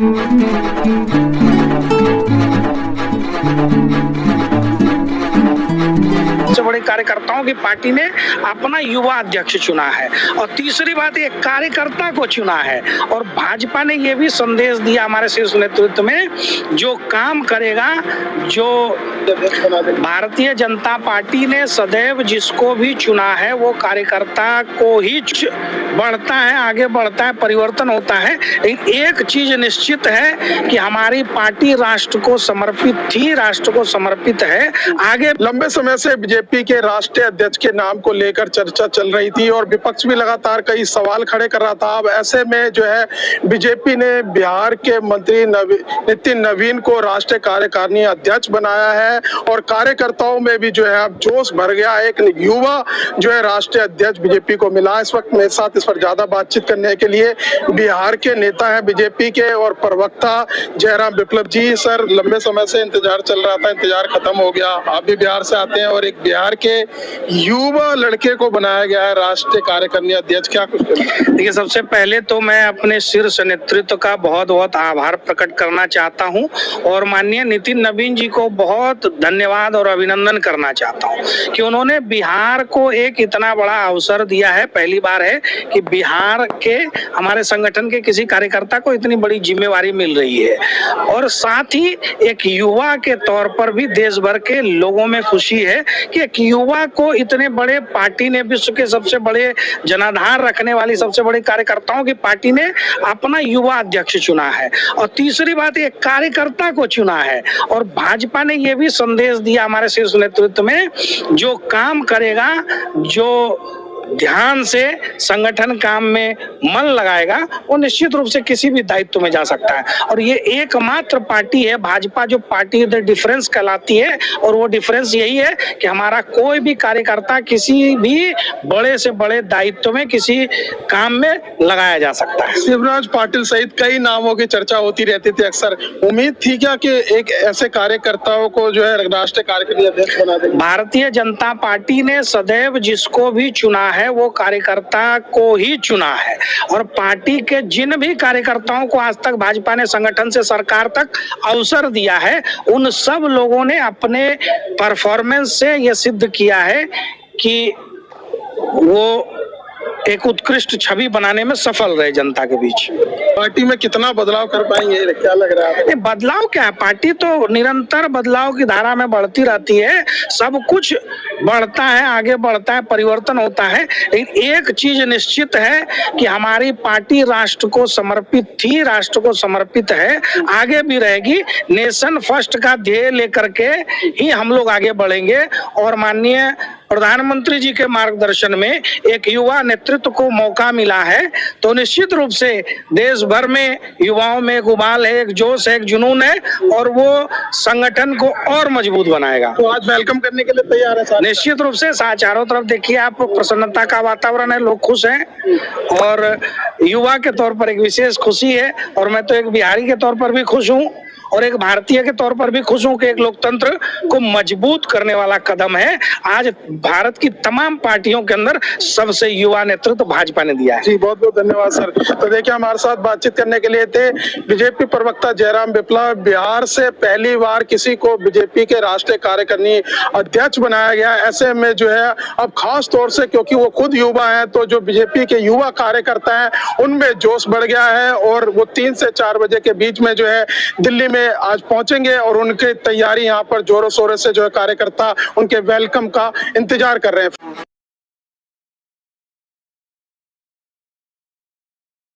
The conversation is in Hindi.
सबसे बड़े कार्यकर्ताओं की पार्टी ने अपना युवा अध्यक्ष चुना है और तीसरी बात एक कार्यकर्ता को चुना है। और भाजपा ने यह भी संदेश दिया हमारे शीर्ष नेतृत्व में, जो काम करेगा, जो भारतीय जनता पार्टी ने सदैव जिसको भी चुना है वो कार्यकर्ता को ही बढ़ता है, आगे बढ़ता है, परिवर्तन होता है। एक चीज निश्चित है कि हमारी पार्टी राष्ट्र को समर्पित थी, राष्ट्र को समर्पित है। आगे लंबे समय से बीजेपी के राष्ट्रीय अध्यक्ष के नाम को लेकर चर्चा चल रही थी और विपक्ष भी लगातार कई सवाल खड़े कर रहा था। अब ऐसे में जो है बीजेपी ने बिहार के मंत्री नितिन नवीन को राष्ट्रीय कार्यकारिणी अध्यक्ष बनाया है और कार्यकर्ताओं में भी जो है अब जोश भर गया। एक युवा जो है राष्ट्रीय अध्यक्ष बीजेपी को मिला। इस वक्त मेरे साथ इस पर ज्यादा बातचीत करने के लिए बिहार के नेता है बीजेपी के और प्रवक्ता जयराम विप्लव जी। सर, लंबे समय से इंतजार चल रहा था, इंतजार खत्म हो गया। आप भी बिहार से आते हैं और एक बिहार के युवा लड़के को बनाया गया है राष्ट्रीय कार्यकारिणी अध्यक्ष, क्या कुछ? देखिए, सबसे पहले तो मैं अपने शीर्ष नेतृत्व का बहुत बहुत आभार प्रकट करना चाहता हूं और माननीय नितिन नवीन जी को बहुत धन्यवाद और अभिनंदन करना चाहता हूं कि उन्होंने बिहार को एक इतना बड़ा अवसर दिया है। पहली बार है कि बिहार के हमारे संगठन के किसी कार्यकर्ता को इतनी बड़ी जिम्मेवारी मिल रही है और साथ ही एक युवा के तौर पर भी देश भर के लोगों में खुशी है कि एक युवा को इतने बड़े पार्टी ने, विश्व के सबसे बड़े जनाधार रखने वाली सबसे बड़ी कार्यकर्ताओं की पार्टी ने अपना युवा अध्यक्ष चुना है। और तीसरी बात एक कार्यकर्ता को चुना है और भाजपा ने यह भी संदेश दिया हमारे शीर्ष नेतृत्व में, जो काम करेगा, जो ध्यान से संगठन काम में मन लगाएगा वो निश्चित रूप से किसी भी दायित्व में जा सकता है। और ये एकमात्र पार्टी है भाजपा जो पार्टी द डिफरेंस कहलाती है और वो डिफरेंस यही है कि हमारा कोई भी कार्यकर्ता किसी भी बड़े से बड़े दायित्व में, किसी काम में लगाया जा सकता है। शिवराज पाटिल सहित कई नामों की चर्चा होती रहती थी अक्सर। उम्मीद थी क्या कि एक ऐसे कार्यकर्ताओं को जो है राष्ट्रीय कार्यकारिणी अध्यक्ष बना देंगे? भारतीय जनता पार्टी ने सदैव जिसको भी चुना है वो कार्यकर्ता को ही चुना है और पार्टी के जिन भी कार्यकर्ताओं को आज तक भाजपा ने संगठन से सरकार तक अवसर दिया है उन सब लोगों ने अपने परफॉर्मेंस से ये सिद्ध किया है कि वो एक उत्कृष्ट छवि बनाने में सफल रहे जनता के बीच। पार्टी में कितना बदलाव कर पाएंगे, क्या लग रहा है? बदलाव क्या है, पार्टी तो निरंतर बदलाव की धारा में बढ़ती रहती है, सब कुछ बढ़ता है, आगे बढ़ता है, परिवर्तन होता है। लेकिन एक चीज निश्चित है कि हमारी पार्टी राष्ट्र को समर्पित थी, राष्ट्र को समर्पित है, आगे भी रहेगी। नेशन फर्स्ट का ध्येय लेकर के ही हम लोग आगे बढ़ेंगे और माननीय प्रधानमंत्री जी के मार्गदर्शन में एक युवा नेतृत्व को मौका मिला है तो निश्चित रूप से देश भर में युवाओं में एक उबाल है, एक जोश है, एक जुनून है और वो संगठन को और मजबूत बनाएगा। तो आज वेलकम करने के लिए तैयार है? निश्चित रूप से चारों तरफ देखिए आप, प्रसन्नता का वातावरण है, लोग खुश हैं और युवा के तौर पर एक विशेष खुशी है और मैं तो एक बिहारी के तौर पर भी खुश हूँ और एक भारतीय के तौर पर भी खुश हूं कि एक लोकतंत्र को मजबूत करने वाला कदम है आज भारत की तमाम पार्टियों के अंदर सबसे युवा नेतृत्व भाजपा ने दिया है। जी, बहुत बहुत धन्यवाद सर। तो देखिए, हमारे साथ बातचीत करने के लिए थे बीजेपी प्रवक्ता जयराम विप्लव। बिहार से पहली बार किसी को बीजेपी के राष्ट्रीय कार्यकारिणी अध्यक्ष बनाया गया। ऐसे में जो है अब खास तौर से क्योंकि वो खुद युवा है तो जो बीजेपी के युवा कार्यकर्ता है उनमें जोश बढ़ गया है और वो 3 से 4 बजे के बीच में जो है दिल्ली में आज पहुंचेंगे और उनकी तैयारी यहाँ पर जोरों शोरों से जो है कार्यकर्ता उनके वेलकम का इंतजार कर रहे हैं।